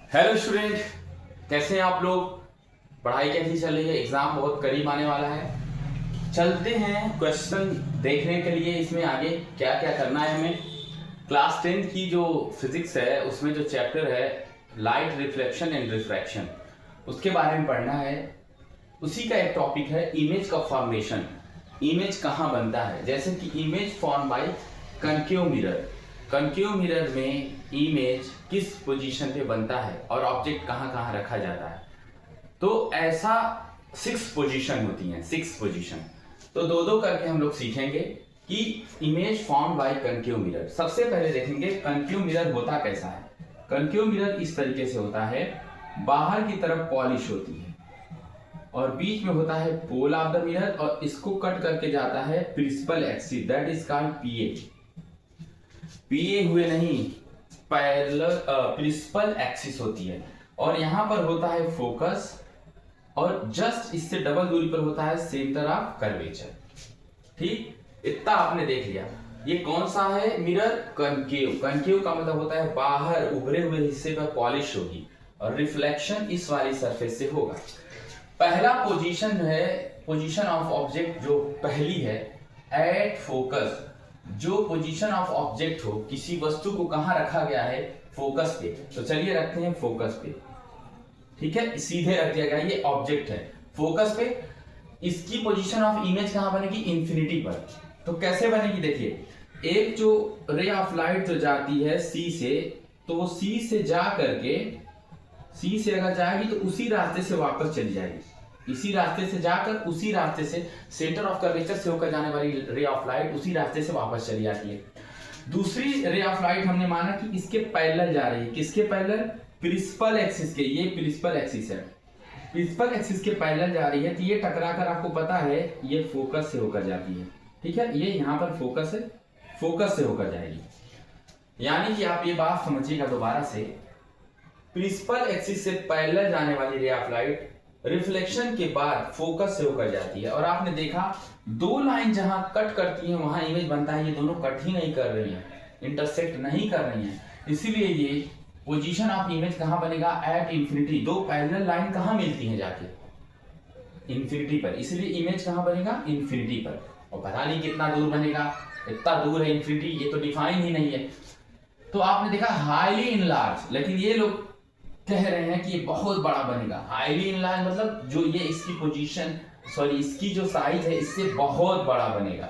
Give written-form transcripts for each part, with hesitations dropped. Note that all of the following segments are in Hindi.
हेलो स्टूडेंट, कैसे हैं आप लोग। पढ़ाई कैसी चल रही है। एग्जाम बहुत करीब आने वाला है। चलते हैं क्वेश्चन देखने के लिए। इसमें आगे क्या क्या करना है हमें। क्लास 10 की जो फिजिक्स है उसमें जो चैप्टर है लाइट रिफ्लेक्शन एंड रिफ्रैक्शन, उसके बारे में पढ़ना है। उसी का एक टॉपिक है इमेज का फॉर्मेशन। इमेज कहाँ बनता है, जैसे कि image form by concave mirror. Concave mirror में इमेज किस पोजीशन पे बनता है और ऑब्जेक्ट कहाँ कहाँ रखा जाता है। तो ऐसा 6 पोजीशन होती हैं, 6 पोजीशन। तो दो दो करके हम लोग सीखेंगे कि image form by concave mirror. सबसे पहले देखेंगे कनकेव मिरर होता कैसा है। कनकेव मिरर इस तरीके से होता है, बाहर की तरफ पॉलिश होती है और बीच में होता है पोल ऑफ द मिरर और इसको कट करके जाता है principal axis, that is called PA. PA हुए नहीं, पैरेलल प्रिंसिपल एक्सिस होती है। और यहां पर होता है फोकस और जस्ट इससे डबल दूरी पर होता है सेंटर ऑफ कर्वेचर। ठीक, इतना आपने देख लिया। ये कौन सा है मिरर, कनकेव। कनकेव का मतलब होता है बाहर उभरे हुए हिस्से पर पॉलिश होगी और रिफ्लेक्शन इस वाली सरफेस से होगा। पहला पोजीशन है पोजीशन ऑफ ऑब्जेक्ट, जो पहली है एट फोकस। जो पोजीशन ऑफ ऑब्जेक्ट हो, किसी वस्तु को कहां रखा गया है, फोकस पे। तो चलिए रखते हैं फोकस पे। ठीक है, सीधे रख दिया गया, ये ऑब्जेक्ट है फोकस पे। इसकी पोजीशन ऑफ इमेज कहां बनेगी, इंफिनिटी पर। तो कैसे बनेगी, देखिए एक जो रे ऑफ लाइट जो जाती है सी से, तो वो सी से जा करके, सी से अगर जाएगी तो उसी रास्ते से वापस चली जाएगी। इसी रास्ते से जाकर उसी रास्ते से सेंटर ऑफ कर्वेचर से होकर जाने वाली रे ऑफ लाइट उसी रास्ते से वापस चली जाती है। दूसरी रे ऑफ लाइट हमने माना कि इसके पैरेलल जा रही है। किसके पैरेलल, प्रिंसिपल एक्सिस के। ये प्रिंसिपल एक्सिस है, प्रिंसिपल एक्सिस के पैरेलल जा रही है। तो ये टकराकर आपको पता है ये फोकस से होकर जाती है। ठीक है, ये यहाँ पर फोकस है, फोकस से होकर जाएगी। यानी कि आप ये बात समझिएगा दोबारा से, प्रिंसिपल एक्सिस से पैरेलल जाने वाली रे ऑफ लाइट रिफ्लेक्शन के बाद फोकस से होकर जाती है। और आपने देखा दो लाइन जहां कट करती हैं वहां इमेज बनता है। ये दोनों कट ही नहीं कर रही हैं, इंटरसेक्ट नहीं कर रही हैं, इसीलिए ये पोजीशन ऑफ इमेज कहां बनेगा, एट इंफिनिटी। दो पैरेलल लाइन कहां मिलती हैं, जाके इंफिनिटी पर, इसलिए इमेज कहां बनेगा, इंफिनिटी पर। और पता नहीं कितना दूर बनेगा, इतना दूर है इंफिनिटी, ये तो डिफाइन ही नहीं है। तो आपने देखा हाईली इनलार्ज, लेकिन ये लोग कह रहे हैं कि ये बहुत बड़ा बनेगा। हाईली इनलार्ज मतलब जो ये इसकी पोजीशन, सॉरी इसकी जो साइज है इससे बहुत बड़ा बनेगा।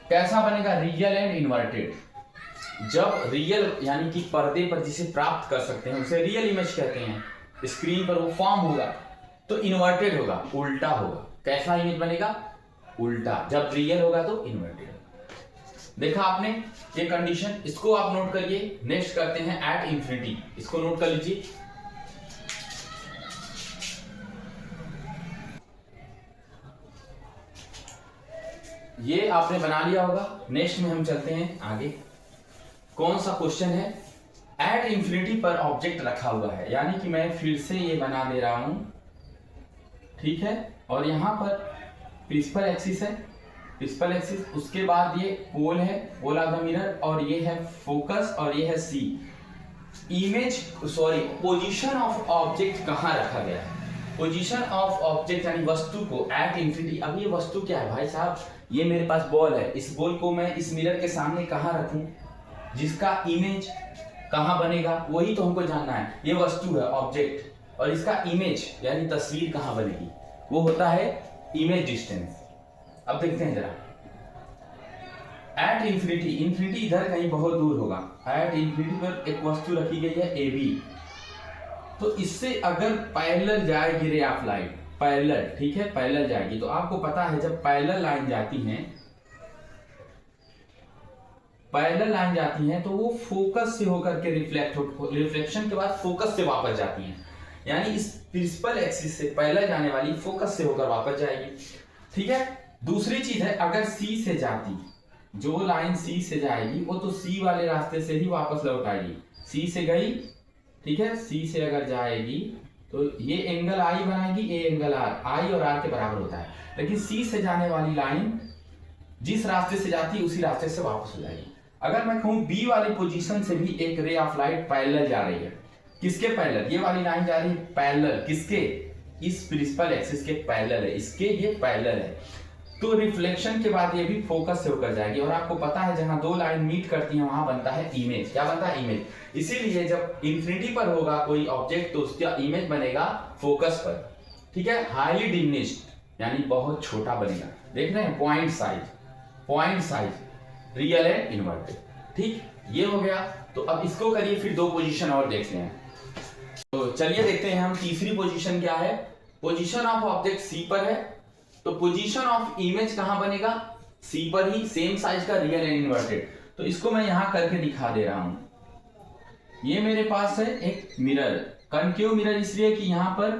कैसा बनेगा, रियल एंड इन्वर्टेड। जब रियल यानी कि पर्दे पर जिसे प्राप्त कर सकते हैं उसे रियल इमेज कहते हैं, स्क्रीन पर वो फॉर्म होगा। तो इन्वर्टेड होगा, उल्टा होगा। कैसा इमेज बनेगा, उल्टा। जब रियल होगा तो इन्वर्टेड। देखा आपने ये कंडीशन, इसको आप नोट करिए। नेक्स्ट करते हैं एट इंफिनिटी, इसको नोट कर लीजिए। ये आपने बना लिया होगा। नेक्स्ट में हम चलते हैं आगे। कौन सा क्वेश्चन है, एट इंफिनिटी पर ऑब्जेक्ट रखा हुआ है, यानी कि मैं फिर से ये बना दे रहा हूं। ठीक है, और यहां पर प्रिंसिपल एक्सिस है, प्रिंसिपल एक्सिस, उसके बाद ये पोल है, पोल ऑफ द मिरर, और ये है फोकस और ये है C. Image sorry position of object कहां रखा गया है, पोजीशन ऑफ ऑब्जेक्ट यानी वस्तु को एट इंफिनिटी। अब ये वस्तु क्या है भाई साहब, ये मेरे पास बॉल है, इस बॉल को मैं इस मिरर के सामने कहां रखूं, जिसका इमेज कहां बनेगा वही तो हमको जानना है। ये वस्तु है ऑब्जेक्ट, और इसका इमेज यानी तस्वीर कहां बनेगी, वो होता है इमेज डिस्टेंस। अब देखते हैं जरा, एट इंफिनिटी, इंफिनिटी इधर कहीं बहुत दूर होगा। एट इंफिनिटी पर एक वस्तु रखी गई है ए बी, तो इससे अगर पैरेलल जाएगी रे ऑफ लाइट, पैरेलल, ठीक है पैरेलल जाएगी, तो आपको पता है जब पैरेलल लाइन जाती हैं, पैरेलल लाइन जाती हैं तो वो फोकस से होकर के रिफ्लेक्शन के बाद फोकस से वापस जाती हैं। यानी इस प्रिंसिपल एक्सिस से पैरेलल जाने वाली फोकस से होकर वापस जाएगी। ठीक है, दूसरी चीज है, अगर सी से जाती, जो लाइन सी से जाएगी वो तो सी वाले रास्ते से ही वापस लौट आएगी। सी से गई, ठीक है, सी से अगर जाएगी तो ये एंगल आई बनाएगी, ए एंगल आर, आई और आर के बराबर होता है। लेकिन सी से जाने वाली लाइन जिस रास्ते से जाती है उसी रास्ते से वापस हो जाएगी। अगर मैं कहूं बी वाली पोजीशन से भी एक रे ऑफ लाइट पैरेलल जा रही है, किसके पैरेलल, ये वाली लाइन जा रही है पैरेलल किसके, इस प्रिंसिपल एक्सिस के पैरेलल है, इसके ये पैरेलल है। तो रिफ्लेक्शन के बाद ये भी फोकस से होकर जाएगी। और आपको पता है जहां दो लाइन मीट करती हैं वहां बनता है इमेज। क्या बनता है, इमेज। इसीलिए जब इंफिनिटी पर होगा कोई ऑब्जेक्ट तो उसका इमेज बनेगा फोकस पर, ठीक है। हाईली डिमिनिश्ड यानी बहुत छोटा बनेगा, देख रहे हैं, point size, real and inverted, ठीक। ये हो गया। तो अब इसको करिए फिर दो पोजीशन और देखते हैं। तो चलिए देखते हैं हम तीसरी पोजीशन क्या है। पोजीशन ऑफ ऑब्जेक्ट सी पर है, तो पोजीशन ऑफ इमेज कहां बनेगा, सी पर ही, सेम साइज का, रियल एंड इन्वर्टेड। तो इसको मैं यहां करके दिखा दे रहा हूं। ये मेरे पास है एक मिरर, कनकेव मिरर इसलिए कि यहां पर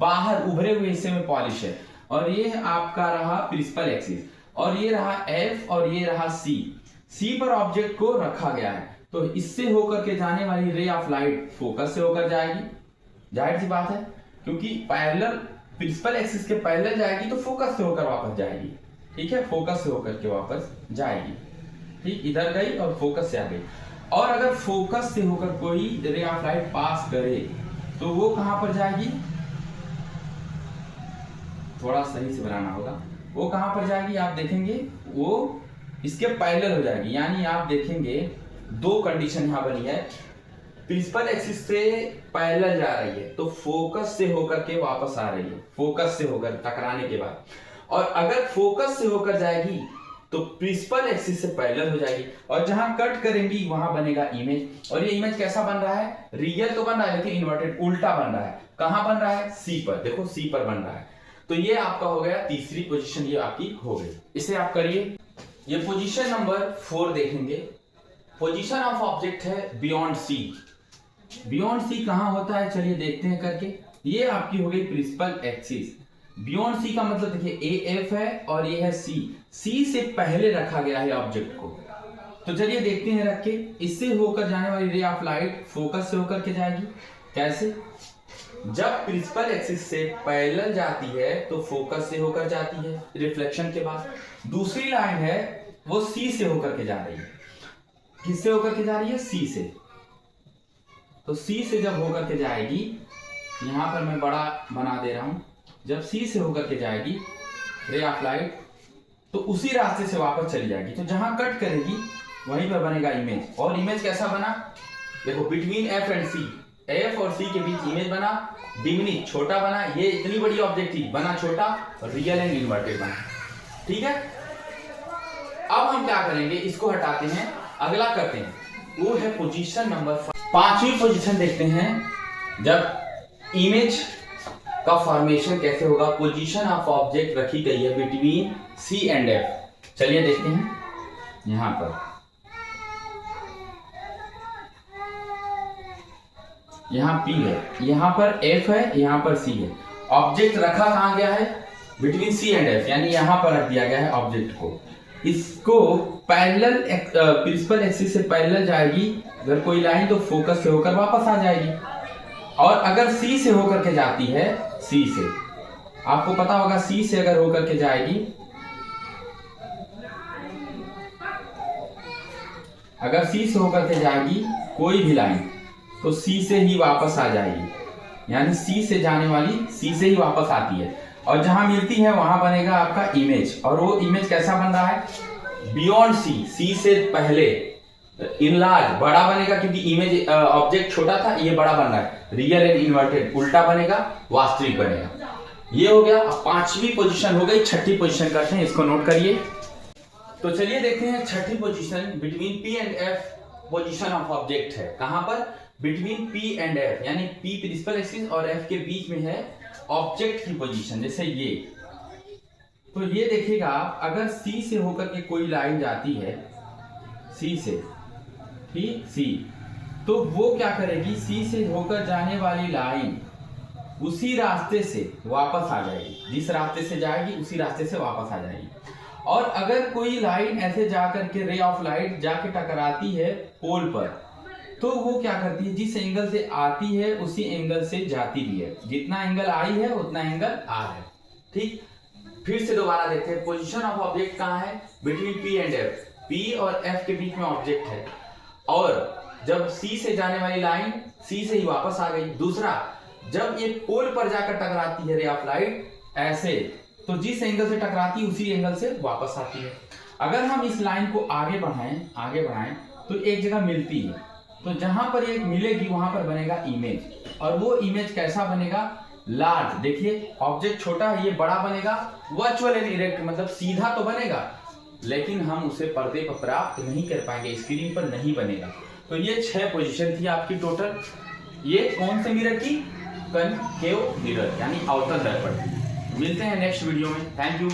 बाहर उभरे हुए हिस्से में पॉलिश है, और ये आपका रहा प्रिंसिपल एक्सिस, और ये रहा एफ और ये रहा सी पर ऑब्जेक्ट को रखा गया है। तो इससे होकर के जाने वाली रे ऑफ लाइट फोकस से होकर जाएगी, जाहिर सी बात है, क्योंकि पैरेलल प्रिंसिपल एक्सिस के पैरेलल जाएगी तो फोकस से होकर वापस जाएगी, ठीक है, फोकस से होकर के वापस जाएगी, ठीक। इधर गई और फोकस से आ गई। और अगर फोकस से होकर कोई रे ऑफ लाइट पास करे तो वो कहां पर जाएगी, थोड़ा सही से बनाना होगा, वो कहां पर जाएगी, आप देखेंगे वो इसके पैरेलल हो जाएगी। यानी आप देखेंगे दो कंडीशन यहां बनी है, प्रिंसिपल एक्सिस से पैरेलल जा रही है तो फोकस से होकर के वापस आ रही है, फोकस से होकर टकराने के बाद। और अगर फोकस से होकर जाएगी तो प्रिंसिपल एक्सिस से पैरेलल हो जाएगी, और जहां कट करेंगी वहां बनेगा इमेज। और ये इमेज कैसा बन रहा है, रियल तो बन रहा है लेकिन इन्वर्टेड, उल्टा बन रहा है। कहां बन रहा है, सी पर, देखो सी पर बन रहा है। तो ये आपका हो गया तीसरी पोजीशन, ये आपकी हो गई। इसे आप करिए। ये पोजीशन नंबर 4 देखेंगे। पोजीशन ऑफ ऑब्जेक्ट है बियॉन्ड सी। बियॉन्ड सी कहां होता है, चलिए देखते हैं करके। ये आपकी हो गई प्रिंसिपल एक्सिस। बियॉन्ड सी का मतलब देखिए ए एफ है और ये है सी से पहले रखा गया है ऑब्जेक्ट को। तो चलिए देखते हैं रख के। इससे होकर जाने वाली रे ऑफ लाइट फोकस से होकर के जाएगी। कैसे, जब प्रिंसिपल एक्सिस से पैरेलल जाती है तो फोकस से होकर जाती है रिफ्लेक्शन के बाद। दूसरी लाइन है वो सी से होकर के जा रही है, किससे होकर के जा रही है, सी से। तो सी से जब होकर के जाएगी, यहां पर मैं बड़ा बना दे रहा हूं, जब सी से होकर के जाएगी रे ऑफ लाइट तो उसी रास्ते से वापस चली जाएगी। तो जहां कट करेगी वहीं पर बनेगा इमेज। और इमेज कैसा बना, देखो between F and C, F और सी के बीच इमेज बना, डिमिनिश छोटा बना। ये इतनी बड़ी ऑब्जेक्ट थी, बना छोटा, और रियल एंड इन्वर्टेड बना, ठीक है। अब हम क्या करेंगे, इसको हटाते हैं, अगला करते हैं, वो है पोजीशन नंबर 5। पांचवी पोजीशन देखते हैं जब इमेज का फॉर्मेशन कैसे होगा। पोजीशन ऑफ ऑब्जेक्ट रखी गई है बिटवीन सी एंड एफ। चलिए देखते हैं। यहां पर यहां पी है, यहां पर एफ है, यहां पर सी है। ऑब्जेक्ट रखा कहां गया है, बिटवीन सी एंड एफ, यानी यहां पर रख दिया गया है ऑब्जेक्ट को। इसको पैरेलल प्रिंसिपल एक्सिस से पैरेलल जाएगी अगर कोई लाइन तो फोकस से होकर वापस आ जाएगी। और अगर सी से होकर के जाती है, सी से, आपको पता होगा सी से अगर होकर के जाएगी, अगर सी से होकर के जाएगी कोई भी लाइन तो सी से ही वापस आ जाएगी। यानी सी से जाने वाली सी से ही वापस आती है, और जहां मिलती है वहां बनेगा आपका इमेज। और वो इमेज कैसा बन रहा है, बियॉन्ड सी से पहले, इनलार्ज, बड़ा बनेगा, क्योंकि इमेज ऑब्जेक्ट छोटा था, ये बड़ा बन रहा है, रियल एंड इन्वर्टेड, उल्टा बनेगा, वास्तविक बनेगा। ये हो गया, पांचवी पोजीशन हो गई। छठी पोजीशन करते हैं, इसको नोट करिए। तो चलिए देखते हैं छठी position, between P and F position of object है। कहां पर, बिटवीन पी एंड एफ, यानी पी प्रिंसिपल एक्सिस और एफ के बीच में है ऑब्जेक्ट की पोजीशन। जैसे ये, तो ये देखिएगा आप, अगर सी से होकर के कोई लाइन जाती है, सी से, ठीक, सी, तो वो क्या करेगी, सी से होकर जाने वाली लाइन उसी रास्ते से वापस आ जाएगी, जिस रास्ते से जाएगी उसी रास्ते से वापस आ जाएगी। और अगर कोई लाइन ऐसे जाकर के रे ऑफ लाइट जाके टकराती है पोल पर, तो वो क्या करती है, जिस एंगल से आती है उसी एंगल से जाती भी है। जितना एंगल आई है उतना एंगल आर है, ठीक। फिर से दोबारा देखते हैं, पोजीशन ऑफ ऑब्जेक्ट कहां है, between P and F, P और एफ के बीच में ऑब्जेक्ट है। और जब सी से जाने वाली लाइन सी से ही वापस आ गई। दूसरा, जब ये पोल पर जाकर टकराती है रे ऑफ लाइट ऐसे, तो जिस एंगल से टकराती है उसी एंगल से वापस आती है। अगर हम इस लाइन को आगे बढ़ाएं तो एक जगह मिलती है, तो जहां पर एक मिलेगी वहां पर बनेगा इमेज, और वो इमेज कैसा बनेगा, लार्ज। देखिए ऑब्जेक्ट छोटा है, ये बड़ा बनेगा, वर्चुअल एंड इरेक्ट मतलब सीधा तो बनेगा, लेकिन हम उसे पर्दे पर प्राप्त नहीं कर पाएंगे, स्क्रीन पर नहीं बनेगा। तो ये 6 पोजीशन थी आपकी टोटल। ये कौन से मिरर की, कनकेव मिरर यानी अवतल दर्पण। मिलते हैं नेक्स्ट वीडियो में। Thank you.